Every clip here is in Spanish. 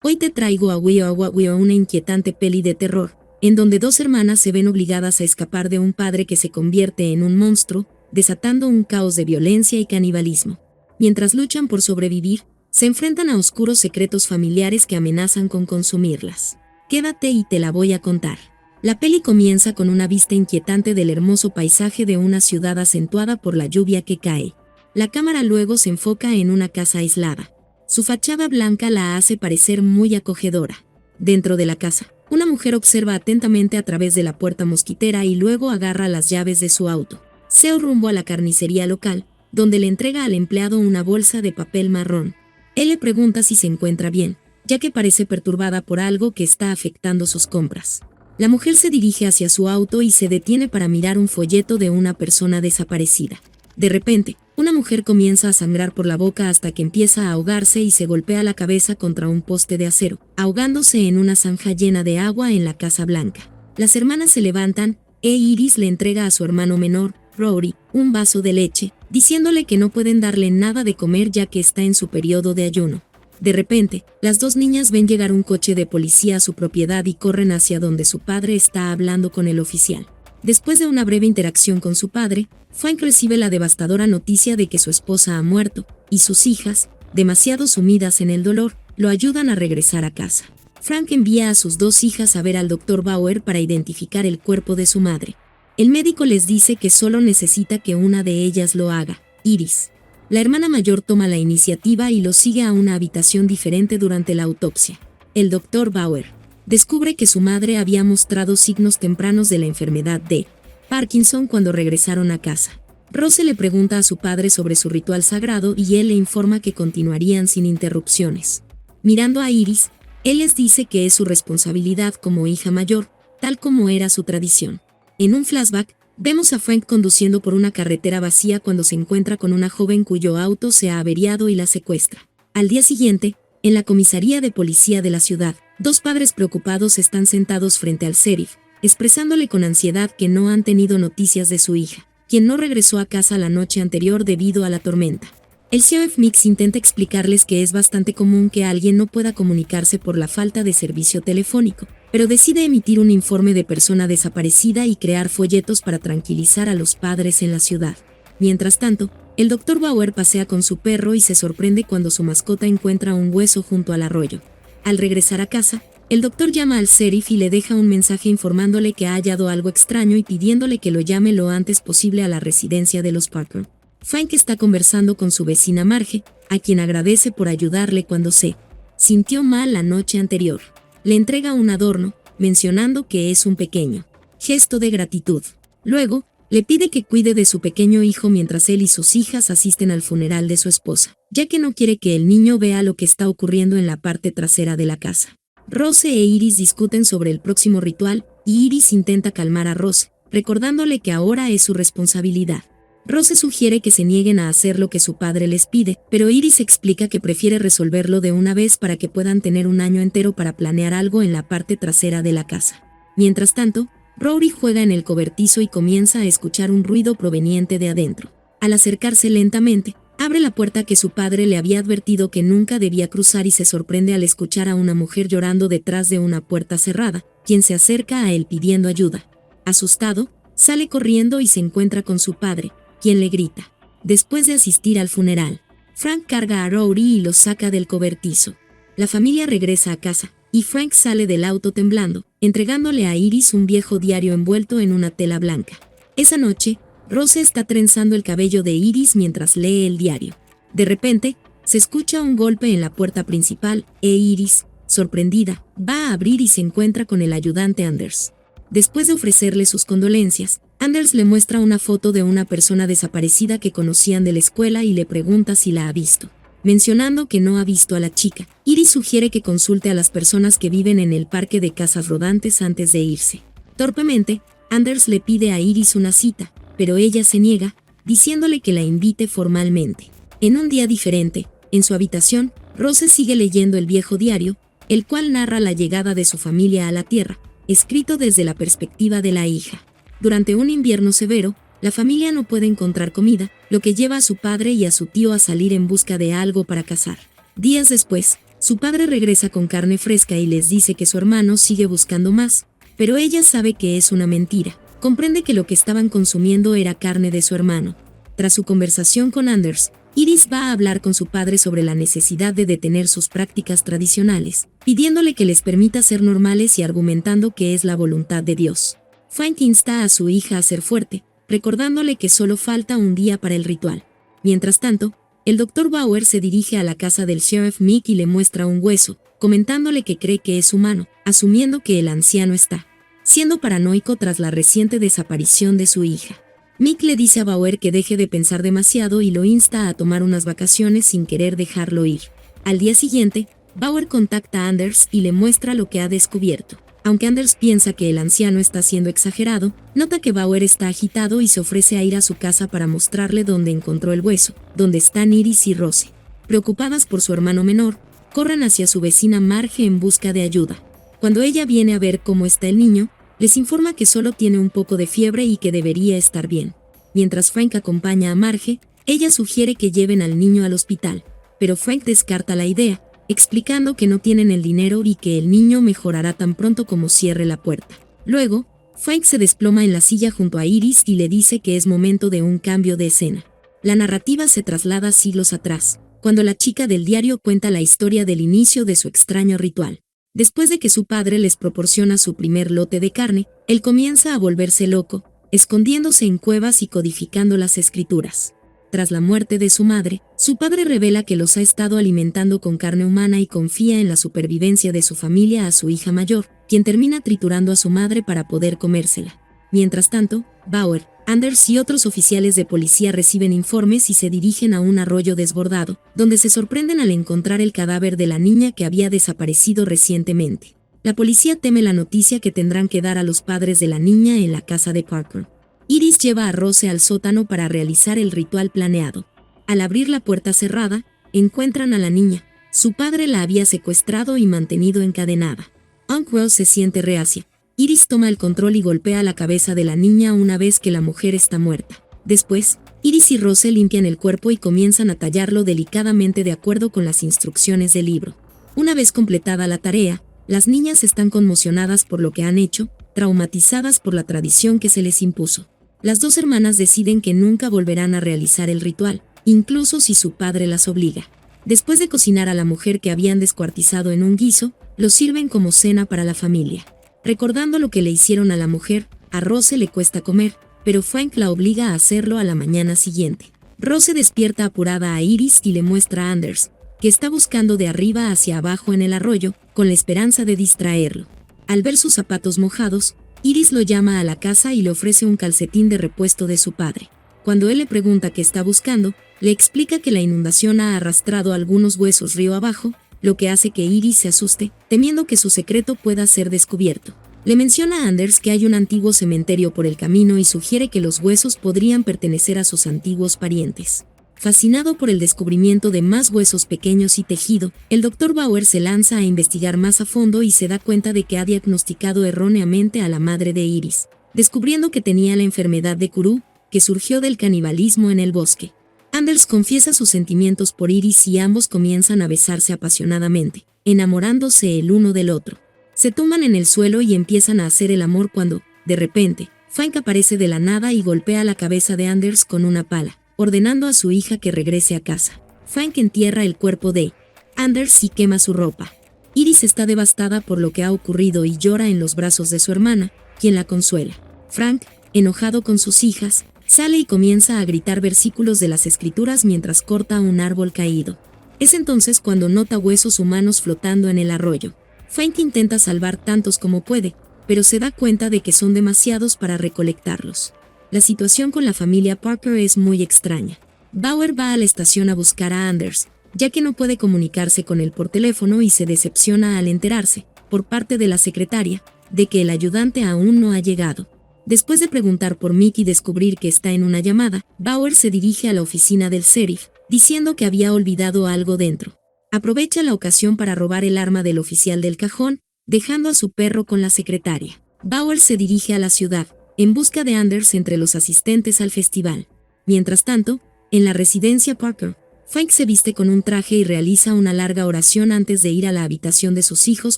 Hoy te traigo a Wio, una inquietante peli de terror, en donde dos hermanas se ven obligadas a escapar de un padre que se convierte en un monstruo, desatando un caos de violencia y canibalismo. Mientras luchan por sobrevivir, se enfrentan a oscuros secretos familiares que amenazan con consumirlas. Quédate y te la voy a contar. La peli comienza con una vista inquietante del hermoso paisaje de una ciudad acentuada por la lluvia que cae. La cámara luego se enfoca en una casa aislada. Su fachada blanca la hace parecer muy acogedora. Dentro de la casa, una mujer observa atentamente a través de la puerta mosquitera y luego agarra las llaves de su auto. Se rumbo a la carnicería local, donde le entrega al empleado una bolsa de papel marrón. Él le pregunta si se encuentra bien, ya que parece perturbada por algo que está afectando sus compras. La mujer se dirige hacia su auto y se detiene para mirar un folleto de una persona desaparecida. De repente, una mujer comienza a sangrar por la boca hasta que empieza a ahogarse y se golpea la cabeza contra un poste de acero, ahogándose en una zanja llena de agua en la Casa Blanca. Las hermanas se levantan, Iris le entrega a su hermano menor, Rory, un vaso de leche, diciéndole que no pueden darle nada de comer ya que está en su periodo de ayuno. De repente, las dos niñas ven llegar un coche de policía a su propiedad y corren hacia donde su padre está hablando con el oficial. Después de una breve interacción con su padre, Frank recibe la devastadora noticia de que su esposa ha muerto, y sus hijas, demasiado sumidas en el dolor, lo ayudan a regresar a casa. Frank envía a sus dos hijas a ver al Dr. Bauer para identificar el cuerpo de su madre. El médico les dice que solo necesita que una de ellas lo haga, Iris. La hermana mayor toma la iniciativa y lo sigue a una habitación diferente durante la autopsia. El Dr. Bauer descubre que su madre había mostrado signos tempranos de la enfermedad de Parkinson cuando regresaron a casa. Rose le pregunta a su padre sobre su ritual sagrado y él le informa que continuarían sin interrupciones. Mirando a Iris, él les dice que es su responsabilidad como hija mayor, tal como era su tradición. En un flashback, vemos a Frank conduciendo por una carretera vacía cuando se encuentra con una joven cuyo auto se ha averiado y la secuestra. Al día siguiente, en la comisaría de policía de la ciudad, dos padres preocupados están sentados frente al sheriff, expresándole con ansiedad que no han tenido noticias de su hija, quien no regresó a casa la noche anterior debido a la tormenta. El sheriff Mix intenta explicarles que es bastante común que alguien no pueda comunicarse por la falta de servicio telefónico, pero decide emitir un informe de persona desaparecida y crear folletos para tranquilizar a los padres en la ciudad. Mientras tanto, el Dr. Bauer pasea con su perro y se sorprende cuando su mascota encuentra un hueso junto al arroyo. Al regresar a casa, el doctor llama al sheriff y le deja un mensaje informándole que ha hallado algo extraño y pidiéndole que lo llame lo antes posible a la residencia de los Parker. Frank está conversando con su vecina Marge, a quien agradece por ayudarle cuando se sintió mal la noche anterior. Le entrega un adorno, mencionando que es un pequeño gesto de gratitud. Luego, le pide que cuide de su pequeño hijo mientras él y sus hijas asisten al funeral de su esposa, ya que no quiere que el niño vea lo que está ocurriendo en la parte trasera de la casa. Rose e Iris discuten sobre el próximo ritual, y Iris intenta calmar a Rose, recordándole que ahora es su responsabilidad. Rose sugiere que se nieguen a hacer lo que su padre les pide, pero Iris explica que prefiere resolverlo de una vez para que puedan tener un año entero para planear algo en la parte trasera de la casa. Mientras tanto, Rory juega en el cobertizo y comienza a escuchar un ruido proveniente de adentro. Al acercarse lentamente, abre la puerta que su padre le había advertido que nunca debía cruzar y se sorprende al escuchar a una mujer llorando detrás de una puerta cerrada, quien se acerca a él pidiendo ayuda. Asustado, sale corriendo y se encuentra con su padre, quien le grita. Después de asistir al funeral, Frank carga a Rory y lo saca del cobertizo. La familia regresa a casa, y Frank sale del auto temblando, entregándole a Iris un viejo diario envuelto en una tela blanca. Esa noche, Rose está trenzando el cabello de Iris mientras lee el diario. De repente, se escucha un golpe en la puerta principal, Iris, sorprendida, va a abrir y se encuentra con el ayudante Anders. Después de ofrecerle sus condolencias, Anders le muestra una foto de una persona desaparecida que conocían de la escuela y le pregunta si la ha visto. Mencionando que no ha visto a la chica, Iris sugiere que consulte a las personas que viven en el parque de casas rodantes antes de irse. Torpemente, Anders le pide a Iris una cita, pero ella se niega, diciéndole que la invite formalmente. En un día diferente, en su habitación, Rose sigue leyendo el viejo diario, el cual narra la llegada de su familia a la Tierra, escrito desde la perspectiva de la hija. Durante un invierno severo, la familia no puede encontrar comida, lo que lleva a su padre y a su tío a salir en busca de algo para cazar. Días después, Su padre regresa con carne fresca y les dice que su hermano sigue buscando más, pero ella sabe que es una mentira. Comprende que lo que estaban consumiendo era carne de su hermano. Tras su conversación con Anders, Iris va a hablar con su padre sobre la necesidad de detener sus prácticas tradicionales, pidiéndole que les permita ser normales y argumentando que es la voluntad de Dios. Frank insta a su hija a ser fuerte, recordándole que solo falta un día para el ritual. Mientras tanto, el Dr. Bauer se dirige a la casa del Sheriff Mick y le muestra un hueso, comentándole que cree que es humano, asumiendo que el anciano está siendo paranoico tras la reciente desaparición de su hija. Mick le dice a Bauer que deje de pensar demasiado y lo insta a tomar unas vacaciones sin querer dejarlo ir. Al día siguiente, Bauer contacta a Anders y le muestra lo que ha descubierto. Aunque Anders piensa que el anciano está siendo exagerado, nota que Bauer está agitado y se ofrece a ir a su casa para mostrarle dónde encontró el hueso, donde están Iris y Rose. Preocupadas por su hermano menor, corren hacia su vecina Marge en busca de ayuda. Cuando ella viene a ver cómo está el niño, les informa que solo tiene un poco de fiebre y que debería estar bien. Mientras Frank acompaña a Marge, ella sugiere que lleven al niño al hospital, pero Frank descarta la idea, explicando que no tienen el dinero y que el niño mejorará tan pronto como cierre la puerta. Luego, Frank se desploma en la silla junto a Iris y le dice que es momento de un cambio de escena. La narrativa se traslada siglos atrás, cuando la chica del diario cuenta la historia del inicio de su extraño ritual. Después de que su padre les proporciona su primer lote de carne, él comienza a volverse loco, escondiéndose en cuevas y codificando las escrituras. Tras la muerte de su madre, su padre revela que los ha estado alimentando con carne humana y confía en la supervivencia de su familia a su hija mayor, quien termina triturando a su madre para poder comérsela. Mientras tanto, Bauer, Anders y otros oficiales de policía reciben informes y se dirigen a un arroyo desbordado, donde se sorprenden al encontrar el cadáver de la niña que había desaparecido recientemente. La policía teme la noticia que tendrán que dar a los padres de la niña en la casa de Parker. Iris lleva a Rose al sótano para realizar el ritual planeado. Al abrir la puerta cerrada, encuentran a la niña. Su padre la había secuestrado y mantenido encadenada. Uncle se siente reacia. Iris toma el control y golpea la cabeza de la niña una vez que la mujer está muerta. Después, Iris y Rose limpian el cuerpo y comienzan a tallarlo delicadamente de acuerdo con las instrucciones del libro. Una vez completada la tarea, las niñas están conmocionadas por lo que han hecho, traumatizadas por la tradición que se les impuso. Las dos hermanas deciden que nunca volverán a realizar el ritual, incluso si su padre las obliga. Después de cocinar a la mujer que habían descuartizado en un guiso, lo sirven como cena para la familia. Recordando lo que le hicieron a la mujer, a Rose le cuesta comer, pero Frank la obliga a hacerlo a la mañana siguiente. Rose despierta apurada a Iris y le muestra a Anders, que está buscando de arriba hacia abajo en el arroyo, con la esperanza de distraerlo. Al ver sus zapatos mojados, Iris lo llama a la casa y le ofrece un calcetín de repuesto de su padre. Cuando él le pregunta qué está buscando, le explica que la inundación ha arrastrado algunos huesos río abajo, lo que hace que Iris se asuste, temiendo que su secreto pueda ser descubierto. Le menciona a Anders que hay un antiguo cementerio por el camino y sugiere que los huesos podrían pertenecer a sus antiguos parientes. Fascinado por el descubrimiento de más huesos pequeños y tejido, el Dr. Bauer se lanza a investigar más a fondo y se da cuenta de que ha diagnosticado erróneamente a la madre de Iris, descubriendo que tenía la enfermedad de Kuru, que surgió del canibalismo en el bosque. Anders confiesa sus sentimientos por Iris y ambos comienzan a besarse apasionadamente, enamorándose el uno del otro. Se tumban en el suelo y empiezan a hacer el amor cuando, de repente, Frank aparece de la nada y golpea la cabeza de Anders con una pala, ordenando a su hija que regrese a casa. Frank entierra el cuerpo de Anders y quema su ropa. Iris está devastada por lo que ha ocurrido y llora en los brazos de su hermana, quien la consuela. Frank, enojado con sus hijas, sale y comienza a gritar versículos de las escrituras mientras corta un árbol caído. Es entonces cuando nota huesos humanos flotando en el arroyo. Frank intenta salvar tantos como puede, pero se da cuenta de que son demasiados para recolectarlos. La situación con la familia Parker es muy extraña. Bauer va a la estación a buscar a Anders, ya que no puede comunicarse con él por teléfono y se decepciona al enterarse, por parte de la secretaria, de que el ayudante aún no ha llegado. Después de preguntar por Mick y descubrir que está en una llamada, Bauer se dirige a la oficina del sheriff, diciendo que había olvidado algo dentro. Aprovecha la ocasión para robar el arma del oficial del cajón, dejando a su perro con la secretaria. Bauer se dirige a la ciudad, en busca de Anders entre los asistentes al festival. Mientras tanto, en la residencia Parker, Frank se viste con un traje y realiza una larga oración antes de ir a la habitación de sus hijos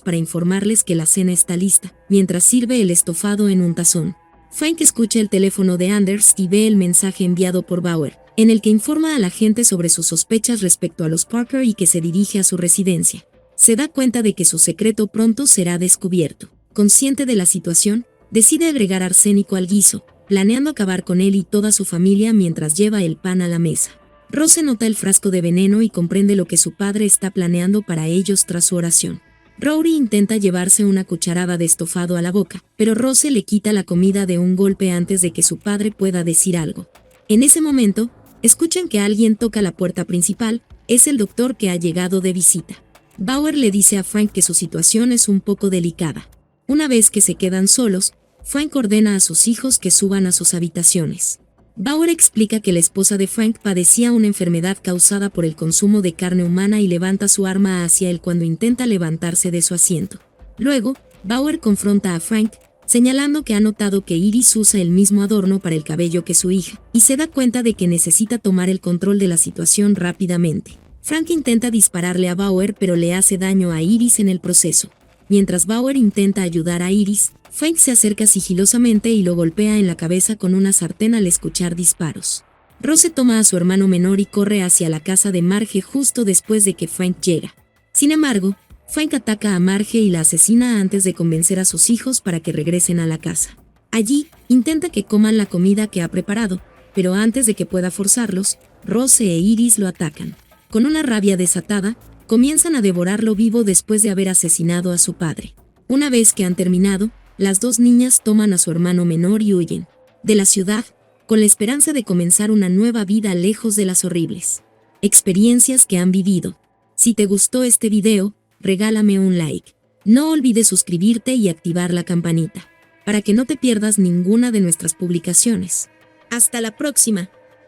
para informarles que la cena está lista, mientras sirve el estofado en un tazón. Frank escucha el teléfono de Anders y ve el mensaje enviado por Bauer, en el que informa a la gente sobre sus sospechas respecto a los Parker y que se dirige a su residencia. Se da cuenta de que su secreto pronto será descubierto. Consciente de la situación, decide agregar arsénico al guiso, planeando acabar con él y toda su familia mientras lleva el pan a la mesa. Rose nota el frasco de veneno y comprende lo que su padre está planeando para ellos tras su oración. Rory intenta llevarse una cucharada de estofado a la boca, pero Rose le quita la comida de un golpe antes de que su padre pueda decir algo. En ese momento, escuchan que alguien toca la puerta principal, es el doctor que ha llegado de visita. Bauer le dice a Frank que su situación es un poco delicada. Una vez que se quedan solos, Frank ordena a sus hijos que suban a sus habitaciones. Bauer explica que la esposa de Frank padecía una enfermedad causada por el consumo de carne humana y levanta su arma hacia él cuando intenta levantarse de su asiento. Luego, Bauer confronta a Frank, señalando que ha notado que Iris usa el mismo adorno para el cabello que su hija, y se da cuenta de que necesita tomar el control de la situación rápidamente. Frank intenta dispararle a Bauer pero le hace daño a Iris en el proceso. Mientras Bauer intenta ayudar a Iris, Frank se acerca sigilosamente y lo golpea en la cabeza con una sartén al escuchar disparos. Rose toma a su hermano menor y corre hacia la casa de Marge justo después de que Frank llega. Sin embargo, Frank ataca a Marge y la asesina antes de convencer a sus hijos para que regresen a la casa. Allí, intenta que coman la comida que ha preparado, pero antes de que pueda forzarlos, Rose e Iris lo atacan. Con una rabia desatada, comienzan a devorarlo vivo después de haber asesinado a su padre. Una vez que han terminado, las dos niñas toman a su hermano menor y huyen de la ciudad, con la esperanza de comenzar una nueva vida lejos de las horribles experiencias que han vivido. Si te gustó este video, regálame un like. No olvides suscribirte y activar la campanita, para que no te pierdas ninguna de nuestras publicaciones. ¡Hasta la próxima!